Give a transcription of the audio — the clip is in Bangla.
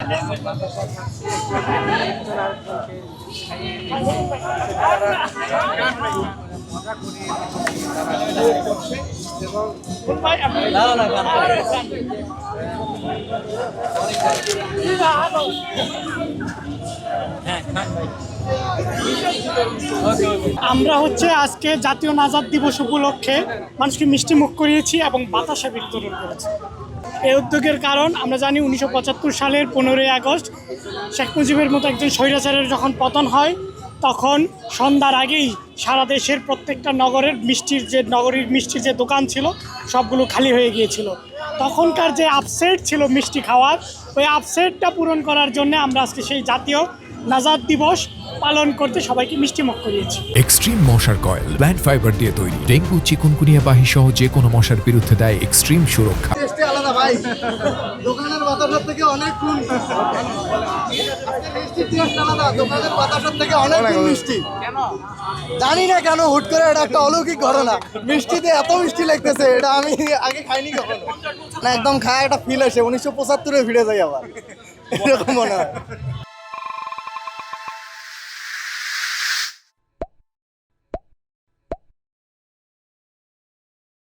আমরা হচ্ছে আজকে জাতীয় নাজাত দিবস উপলক্ষে মানুষকে মিষ্টি মুখ করিয়েছি এবং বাতাসা বিতরণ করেছি। এই উদ্যোগের কারণ আমরা জানি 1975 সালের 15ই আগস্ট শেখ মুজিবের মতো একজন স্বৈরাচারের যখন পতন হয়, তখন সন্ধ্যার আগেই সারা দেশের প্রত্যেকটা নগরীর মিষ্টির যে দোকান ছিল সবগুলো খালি হয়ে গিয়েছিল। তখনকার যে আপসেট ছিল মিষ্টি খাওয়ার, ওই আপসেটটা পূরণ করার জন্য আমরা আজকে সেই জাতীয় নাজাত দিবস পালন করতে সবাইকে মিষ্টিমুখ করিয়েছি। এক্সট্রিম মশার কয়েল প্ল্যান্ট ফাইবার দিয়ে তৈরি, ডেঙ্গু চিকুনগুনিয়া বাহি সহ যে কোনো মশার বিরুদ্ধে দেয় এক্সট্রিম সুরক্ষা। আলাদা ভাই, দোকানের বাতাসের থেকে অনেক গুণ আলাদা, দোকানের বাতাসের থেকে অনেক গুণ মিষ্টি। জানি না কেন হুট করে এটা একটা অলৌকিক ঘটনা, মিষ্টিতে এত মিষ্টি লাগতেছে, এটা আমি আগে খাইনি কখনো। না একদম খায় একটা ফিল আসে, 1975-এ ফিরে যাই আবার, এরকম মনে হয়।